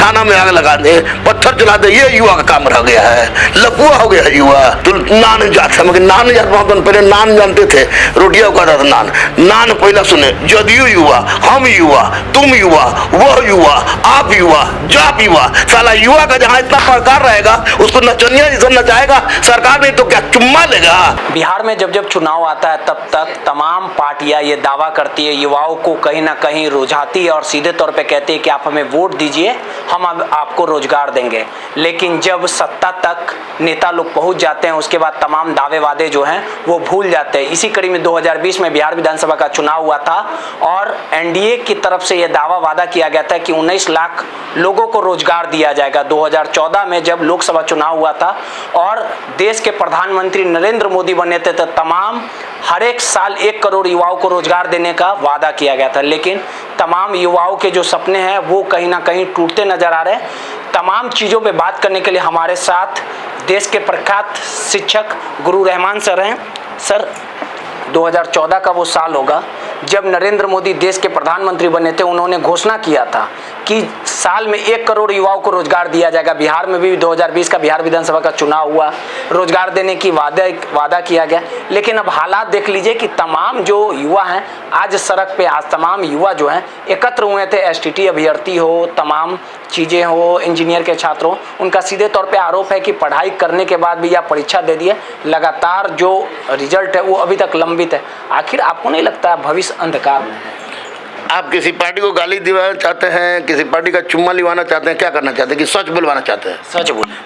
थाना में आग लगा दे, पत्थर चला दे, ये युवा का काम रह गया है। लपुआ हो गया है युवा। तो नान जात है, मगर नान जात वहां पहले नान जानते थे, रोटियां खाता था नान। नान पहला सुने, जदयू युवा, हम युवा, तुम युवा, वह युवा, आप युवा, जाप युवा। साला युवा का जहाँ इतना प्रकार रहेगा उसको नचनिया जैसा नचाएगा सरकार, नहीं तो क्या चुम्मा लेगा। बिहार में जब जब चुनाव आता है तब तक तमाम पार्टियां ये दावा करती है, युवाओं को कहीं ना कहीं रुझाती है और सीधे तौर पे कहती है कि आप हमें वोट दीजिए, हम अब आपको रोजगार देंगे। लेकिन जब सत्ता तक नेता लोग पहुंच जाते हैं उसके बाद तमाम दावे वादे जो हैं वो भूल जाते हैं। इसी कड़ी में 2020 में बिहार विधानसभा का चुनाव हुआ था और एनडीए की तरफ से यह दावा वादा किया गया था कि 19 लाख लोगों को रोजगार दिया जाएगा। 2014 में जब लोकसभा चुनाव हुआ था और देश के प्रधानमंत्री नरेंद्र मोदी बने थे तो तमाम हर एक साल 1 करोड़ युवाओं को रोजगार देने का वादा किया गया था। लेकिन तमाम युवाओं के जो सपने हैं वो कहीं ना कहीं टूटते नजर आ रहे हैं। तमाम चीज़ों पे बात करने के लिए हमारे साथ देश के प्रख्यात शिक्षक गुरु रहमान सर हैं। सर, 2014 का वो साल होगा जब नरेंद्र मोदी देश के प्रधानमंत्री बने थे। उन्होंने घोषणा किया था कि साल में 1 करोड़ युवाओं को रोजगार दिया जाएगा। बिहार में भी 2020 का बिहार विधानसभा का चुनाव हुआ, रोजगार देने की वादा किया गया। लेकिन अब हालात देख लीजिए कि तमाम जो युवा हैं आज सड़क पे, आज तमाम युवा जो हैं एकत्र हुए थे। एसटीटी अभ्यर्थी हो, तमाम चीज़ें हो, इंजीनियर के छात्र हो, उनका सीधे तौर पे आरोप है कि पढ़ाई करने के बाद भी या परीक्षा दे दिए, लगातार जो रिजल्ट है वो अभी तक लंबित है। आखिर आपको नहीं लगता भविष्य अंधकार में है? आप किसी पार्टी को गाली दिलाना चाहते हैं, किसी पार्टी का चुम्मा लिवाना चाहते हैं, क्या करना चाहते हैं कि सच बुलवाना चाहते हैं?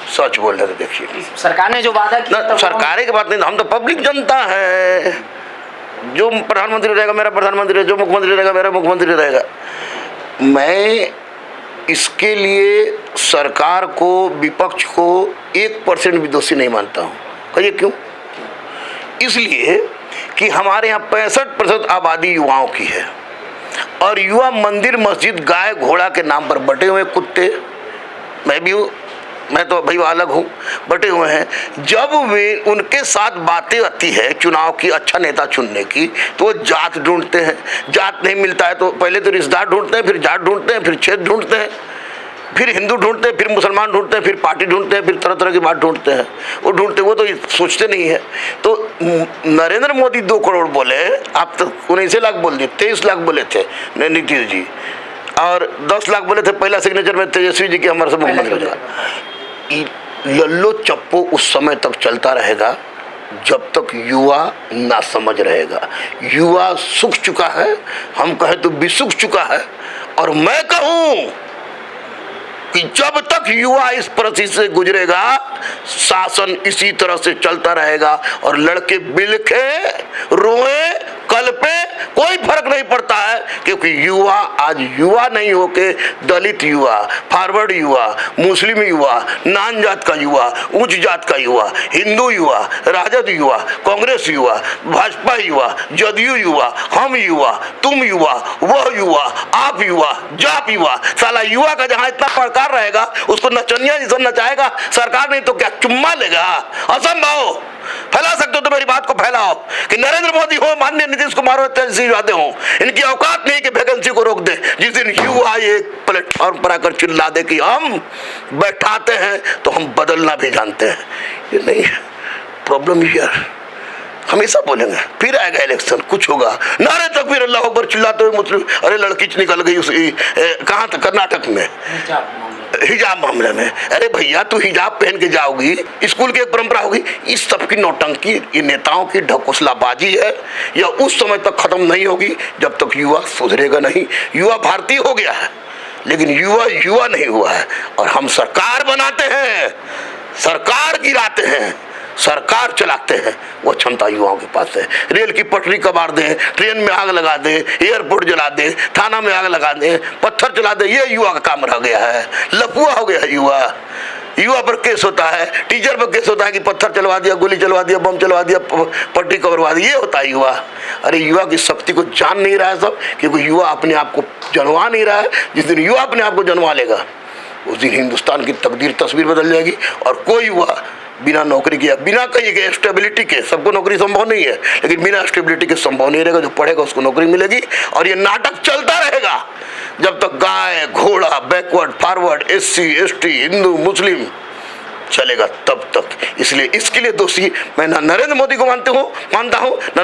सच बोल रहे थे। देखिए, सरकार ने जो वादा किया, सरकार की बात नहीं, हम तो पब्लिक जनता है। जो प्रधानमंत्री रहेगा मेरा प्रधानमंत्री, जो मुख्यमंत्री रहेगा मेरा मुख्यमंत्री रहेगा। मैं इसके लिए सरकार को, विपक्ष को 1% भी दोषी नहीं मानता हूँ। कहिए क्यों? इसलिए कि हमारे यहाँ 65% आबादी युवाओं की है और युवा मंदिर मस्जिद गाय घोड़ा के नाम पर बटे हुए कुत्ते, मैं भी हूँ, मैं तो भाई अलग हूँ, बटे हुए हैं। जब वे उनके साथ बातें आती है चुनाव की, अच्छा नेता चुनने की, तो वो जात ढूंढते हैं। जात नहीं मिलता है तो पहले तो रिश्तेदार ढूंढते हैं, फिर जात ढूंढते हैं, फिर क्षेत्र ढूंढते हैं, फिर हिंदू ढूंढते हैं, फिर मुसलमान ढूंढते हैं, फिर पार्टी ढूंढते हैं, फिर तरह तरह की बात ढूंढते हैं। वो ढूंढते, वो तो सोचते नहीं है। तो नरेंद्र मोदी 2 करोड़ बोले, आप तो 19 लाख बोल दिए, 23 लाख बोले थे नीतीश जी, और 10 लाख बोले थे पहला सिग्नेचर में तेजस्वी जी की हमारे से मुख्यमंत्री हो जाएगा। लल्लो चप्पो उस समय तक चलता रहेगा जब तक युवा ना समझ रहेगा। युवा सूख चुका है, हम कहें तो बिसूख चुका है। और मैं कहूँ कि जब तक युवा इस परिस्थिति से गुजरेगा, शासन इसी तरह से चलता रहेगा और लड़के बिलखे रोए कल्पे, कोई फर्क नहीं पड़ता है। क्योंकि युवा आज युवा नहीं होके दलित युवा, फॉरवर्ड युवा, मुस्लिम युवा, नान जात का युवा, उच्च जात का युवा, हिंदू युवा, राजद युवा, कांग्रेस युवा, भाजपा युवा, जदयू युवा, हम युवा, तुम युवा, वह युवा, आप युवा, जाप युवा। साला युवा का जहाँ इतना प्रकार रहेगा उसको नचनिया जैसा नचाएगा सरकार, नहीं तो क्या चुम्मा लेगा। असंभव। फैला सकते हो तो मेरी बात को फैलाओ कि नरेंद्र मोदी हो, माननीय नीतीश कुमार हो, तेजस्वी यादव हो, इनकी औकात नहीं कि वैकेंसी को रोक दे। जिस दिन युवा ये प्लेटफॉर्म पर आकर चिल्ला दे कि हम बैठाते हैं तो हम बदलना भी जानते हैं, ये नहीं है प्रॉब्लम यार। हमेशा बोलेंगे, फिर आएगा इलेक्शन, कुछ होगा, नारे तक फिर अल्लाह अकबर चिल्लाते हुए मुस्लिम, अरे लड़की निकल गई उस कहाँ तक, कर्नाटक में हिजाब मामले में। अरे भैया तू हिजाब पहन के जाओगी, स्कूल की एक परंपरा होगी। इस सब की नौटंकी, ये नेताओं की ढकोसलाबाजी है, यह उस समय तक खत्म नहीं होगी जब तक युवा सुधरेगा नहीं। युवा भारतीय हो गया है लेकिन युवा युवा नहीं हुआ है। और हम सरकार बनाते हैं, सरकार गिराते हैं, सरकार चलाते हैं, वो क्षमता युवाओं के पास है। रेल की पटरी कबाड़ दें, ट्रेन में आग लगा दें, एयरपोर्ट जला दें, थाना में आग लगा दें, पत्थर चला दें, ये युवा का काम रह गया है। लपुआ हो गया है युवा। युवा पर केस होता है, टीचर पर केस होता है कि पत्थर चलवा दिया, गोली चलवा दिया, बम चलवा दिया, पट्टी कबरवा दी, ये होता है युवा। अरे युवा की शक्ति को जान नहीं रहा है सब, क्योंकि युवा अपने आप को जनवा नहीं रहा है। जिस दिन युवा अपने आप को जनवा लेगा उस दिन हिंदुस्तान की तकदीर, तस्वीर बदल जाएगी। और कोई युवा बिना नौकरी किया, बिना कहीं के स्टेबिलिटी के, सबको नौकरी संभव नहीं है, लेकिन बिना स्टेबिलिटी के संभव नहीं रहेगा। जो पढ़ेगा उसको नौकरी मिलेगी और ये नाटक चलता रहेगा। जब तक गाय घोड़ा backward forward SC ST Hindu Muslim चलेगा तब तक। इसलिए इसके लिए दोषी मैं ना नरेंद्र मोदी को मानता हूं ना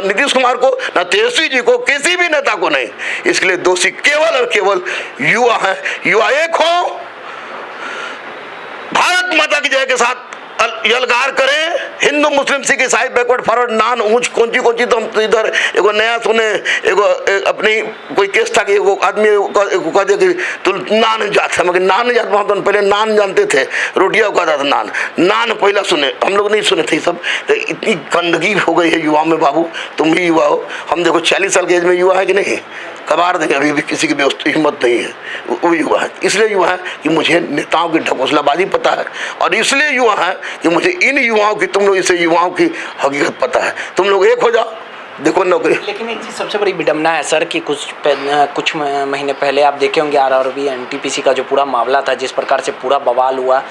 नीतीश कुमार को, ना तेजस्वी जी को, किसी भी नेता को नहीं। इसके लिए दोषी केवल और केवल युवा है। युवा एक हो, भारत माता की जय के साथ यलगार करें, हिंदू मुस्लिम सिख ईसाई बैकवर्ड फॉरवर्ड नान ऊंच कौन सी तो हम इधर एगो नया सुने एगो अपनी कोई केस था कि एगो आदमी कह दे कि तो नान जात है, मगर नान जात वहाँ तो पहले नान जानते थे, रोटियाँ कहता था नान पहला सुने, हम लोग नहीं सुने थे सब। तो इतनी गंदगी हो गई है युवाओं में। बाबू तुम भी युवा हो, हम देखो 40 साल के एज में युवा है कि नहीं, कबार देंगे, अभी भी किसी की व्यवस्था हिम्मत नहीं है, वो युवा है। इसलिए युवा है कि मुझे नेताओं की ढकोसलाबाजी पता है, और इसलिए युवा है कि मुझे इन युवाओं की, तुम लोग इसे युवाओं की हकीकत पता है। तुम लोग एक हो जाओ, देखो नौकरी। लेकिन एक चीज़ सबसे बड़ी विडम्बना है सर कि कुछ महीने पहले आप देखे होंगे RRB NTPC का जो पूरा मामला था, जिस प्रकार से पूरा बवाल हुआ,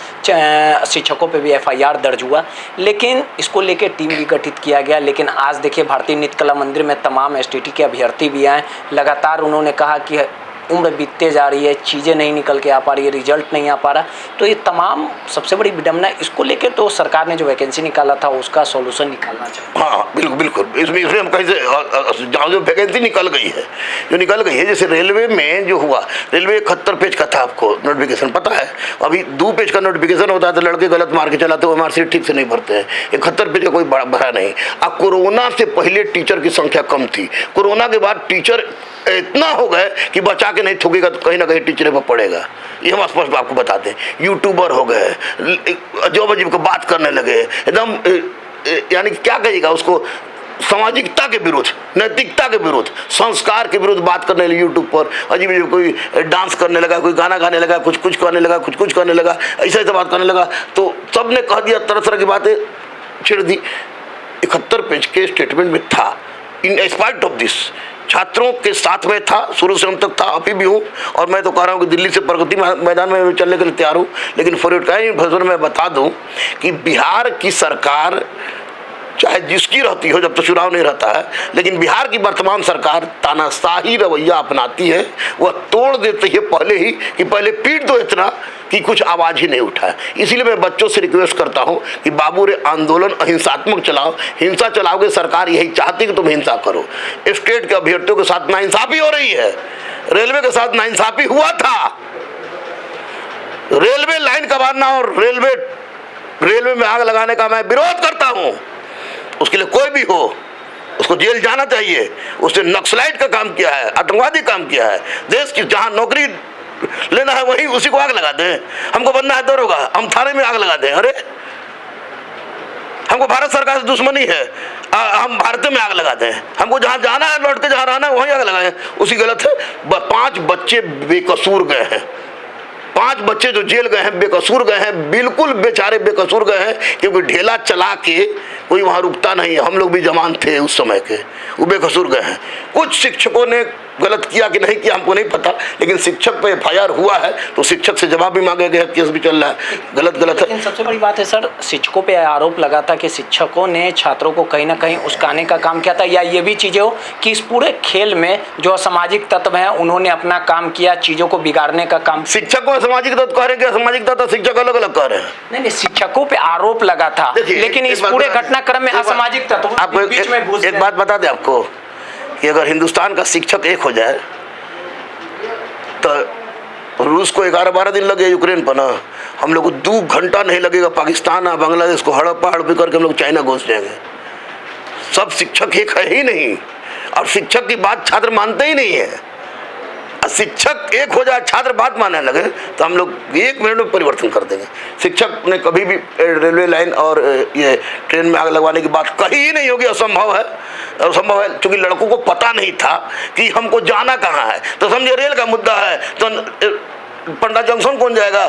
शिक्षकों पे भी FIR दर्ज हुआ, लेकिन इसको लेके टीम भी गठित किया गया। लेकिन आज देखिए भारतीय नृत्य कला मंदिर में तमाम STT के अभ्यर्थी भी आए, लगातार उन्होंने कहा कि उम्र बीतते जा रही है, चीज़ें नहीं निकल के आ पा रही है, रिजल्ट नहीं आ पा रहा। तो ये तमाम सबसे बड़ी विडम्बना, इसको लेकर तो सरकार ने जो वैकेंसी निकाला था उसका सॉल्यूशन निकालना चाहिए। हाँ बिल्कुल, इसमें हम कहीं से जहाँ जो वैकेंसी निकल गई है, जैसे रेलवे में जो हुआ, रेलवे 71 पेज का था, आपको नोटिफिकेशन पता है। अभी 2 पेज का नोटिफिकेशन होता है तो लड़के गलत मार के चलाते हो, हमारे सीट ठीक से नहीं भरते हैं। 71 पेज का कोई भरा नहीं। अब कोरोना से पहले टीचर की संख्या कम थी, कोरोना के बाद टीचर इतना हो गए कि बचा के नहीं ठोकेगा तो कहीं ना कहीं टीचर पर पड़ेगा। ये हम स्पष्ट आपको बताते हैं। यूट्यूबर हो गए, अजब अजीब को बात करने लगे, एकदम यानी क्या कहिएगा उसको, सामाजिकता के विरुद्ध, नैतिकता के विरुद्ध, संस्कार के विरुद्ध बात करने लगे यूट्यूब पर। अजीब अजीब कोई डांस करने लगा, कोई गाना गाने लगा, कुछ करने लगा, कुछ करने लगा, ऐसा बात करने लगा, तो सबने कह दिया, तरह तरह की बातें छेड़ दी। 71 पेज के स्टेटमेंट में था। इन स्पाइट ऑफ दिस छात्रों के साथ में था, शुरू से अंत तक था, अभी भी हूँ, और मैं तो कह रहा हूँ कि दिल्ली से प्रगति मैदान में चलने के लिए तैयार हूँ। लेकिन फॉर मैं बता दूँ कि बिहार की सरकार चाहे जिसकी रहती हो, जब तो चुनाव नहीं रहता है, लेकिन बिहार की वर्तमान सरकार तानाशाही रवैया अपनाती है। वह तोड़ देती है पहले ही, कि पहले पीट दो इतना कि कुछ आवाज़ ही नहीं उठाए। इसीलिए मैं बच्चों से रिक्वेस्ट करता हूं कि बाबू रे आंदोलन अहिंसात्मक चलाओ। हिंसा चलाओगे, सरकार यही चाहती कि तुम हिंसा करो। स्टेट के अभ्यर्थियों के साथ नाइंसाफी हो रही है, रेलवे के साथ नाइंसाफी हुआ था। रेलवे लाइन कबाड़ना और रेलवे में आग लगाने का मैं विरोध करता हूं। उसके लिए कोई भी हो, उसको जेल जाना चाहिए। उसने नक्सलाइट का काम किया है, आतंकवादी काम किया है। देश की जहां नौकरी लेना है वहीं उसी को आग लगा दें। हमको बनना है दरोगा, हम थाने में आग लगा दें। अरे हमको भारत सरकार से दुश्मनी है, हम भारत में आग लगा दें। हमको जहां जाना है, लौट के जहां रहना है वहीं आग लगाएं, उसी गलत है। 5 बच्चे बेकसूर गए हैं, 5 बच्चे जो जेल गए हैं बेकसूर गए हैं, बिल्कुल बेचारे बेकसूर गए हैं, क्योंकि ढेला चला के कोई वहाँ रुकता नहीं है। हम लोग भी जवान थे उस समय के, वो बेकसूर गए हैं। कुछ शिक्षकों ने गलत किया कि नहीं किया हमको नहीं पता, लेकिन शिक्षक पे FIR हुआ है तो शिक्षक से जवाब भी मांगे गए, केस भी चल रहा है। गलत है। लेकिन सबसे बड़ी बात है सर, शिक्षकों पे आरोप लगा था कि शिक्षकों ने छात्रों को कहीं ना कहीं उस्काने का काम किया था, या ये भी चीज़ें हो कि इस पूरे खेल में जो असामाजिक तत्व हैं उन्होंने अपना काम किया, चीज़ों को बिगाड़ने का काम। शिक्षकों में सामाजिक तत्व कह रहे हैं, सामाजिक तत्व शिक्षक अलग अलग कह रहे हैं। नहीं, शिक्षकों पे आरोप लगा था, लेकिन इस पूरे घटनाक्रम में असामाजिक तत्व आपको एक बात बता दें आपको कि अगर हिंदुस्तान का शिक्षक एक हो जाए तो रूस को 11-12 दिन लगे यूक्रेन पर ना, हम लोग को 2 घंटा नहीं लगेगा पाकिस्तान और बांग्लादेश को हड़प पहाड़ करके हम लोग चाइना घुस जाएंगे। सब शिक्षक एक है ही नहीं, और शिक्षक की बात छात्र मानते ही नहीं है। शिक्षक एक हो जाए, छात्र बात मानने लगे तो हम लोग 1 मिनट में परिवर्तन कर देंगे। शिक्षक ने कभी भी रेलवे लाइन और ये ट्रेन में आग लगवाने की बात कही ही नहीं होगी, असंभव है। क्योंकि लड़कों को पता नहीं था कि हमको जाना कहाँ है। तो समझे रेल का मुद्दा है तो पंडा जंक्शन कौन जाएगा,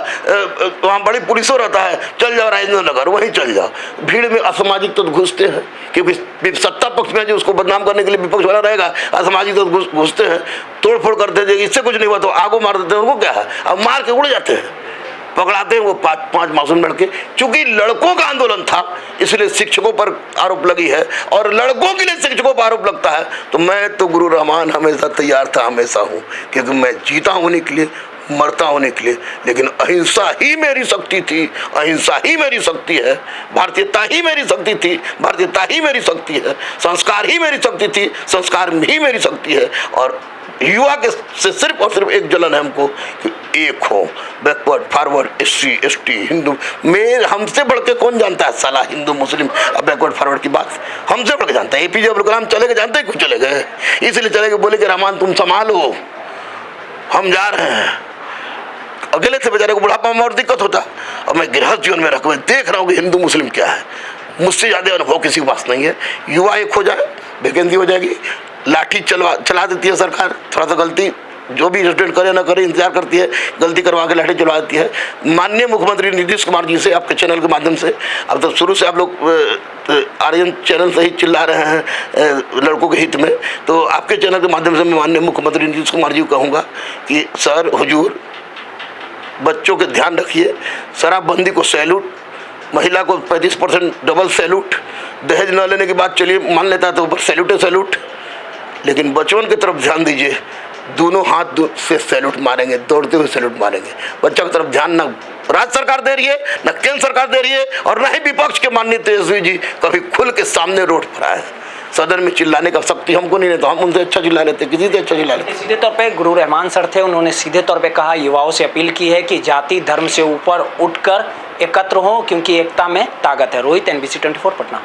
वहाँ बड़ी पुलिसों रहता है, चल जाओ राजेंद्र नगर, वहीं चल जाओ। भीड़ में असामाजिक तो घुसते हैं, क्योंकि सत्ता पक्ष में जो उसको बदनाम करने के लिए विपक्ष वाला रहेगा, असामाजिक तो घुसते हैं, तोड़ फोड़ करते हैं। इससे कुछ नहीं हुआ तो आगो मार देते हैं, उनको क्या है, अब मार के उड़ जाते हैं। पकड़ाते हैं वो पांच मासूम लड़के। चूंकि लड़कों का आंदोलन था इसलिए शिक्षकों पर आरोप लगी है, और लड़कों के लिए शिक्षकों पर आरोप लगता है। तो मैं तो गुरु रहमान हमेशा तैयार था, हमेशा हूँ, क्योंकि मैं जीता होने के लिए, मरता होने के लिए। लेकिन अहिंसा ही मेरी शक्ति थी, अहिंसा ही मेरी शक्ति है, भारतीयता ही मेरी शक्ति थी, भारतीयता ही मेरी शक्ति है, संस्कार ही मेरी शक्ति थी, संस्कार ही मेरी शक्ति है। और युवा के से सिर्फ और सिर्फ एक जलन है हमको कि एक हो, backward forward, SC ST Hindu में हमसे बढ़ के कौन जानता है साला हिंदू मुस्लिम अब बैकवर्ड फॉरवर्ड की बात हमसे बढ़ के जानता है। APJ अब्दुल कलाम चले गए, जानते क्यों चले गए? इसलिए चले गए, बोले कि रहमान तुम संभालो, हम जा रहे हैं। अकेले से बेचारे को बुढ़ापा में और दिक्कत होता, और मैं गृहस्थ जीवन में रखूँ, देख रहा हूँ कि हिंदू मुस्लिम क्या है। मुझसे ज़्यादा अनुभव किसी के पास नहीं है। युवा एक हो जाए, वैकेंसी हो जाएगी, लाठी चला देती है सरकार, थोड़ा सा गलती जो भी स्टूडेंट करे ना करे इंतजार करती है, गलती करवा के लाठी चलवा देती है। माननीय मुख्यमंत्री नीतीश कुमार जी से आपके चैनल के माध्यम से, अब तो शुरू से आप लोग आर्यन चैनल से ही चिल्ला रहे हैं लड़कों के हित में, तो आपके चैनल के माध्यम से मैं माननीय मुख्यमंत्री नीतीश कुमार जी को कहूँगा कि सर हुजूर बच्चों के ध्यान रखिए, शराबबंदी को सैल्यूट, महिला को 35% डबल सैल्यूट, दहेज न लेने की बात चलिए मान लेता है तो सैल्यूट है सैल्यूट, लेकिन बच्चों की तरफ ध्यान दीजिए। दोनों हाथ से सैल्यूट मारेंगे, दौड़ते हुए सैल्यूट मारेंगे। बच्चों की तरफ ध्यान ना राज्य सरकार दे रही है, न केंद्र सरकार दे रही है, और न ही विपक्ष के माननीय तेजस्वी जी कभी खुल के सामने रोड पर आए। सदन में चिल्लाने का शक्ति हमको नहीं है, तो हम उनसे अच्छा चिल्ला लेते, किसी से अच्छा चिल्ला लेते। सीधे तौर पे गुरु रहमान सर थे, उन्होंने सीधे तौर पे कहा, युवाओं से अपील की है कि जाति धर्म से ऊपर उठकर एकत्र हों, क्योंकि एकता में ताकत है। रोहित, NBC 24 पटना।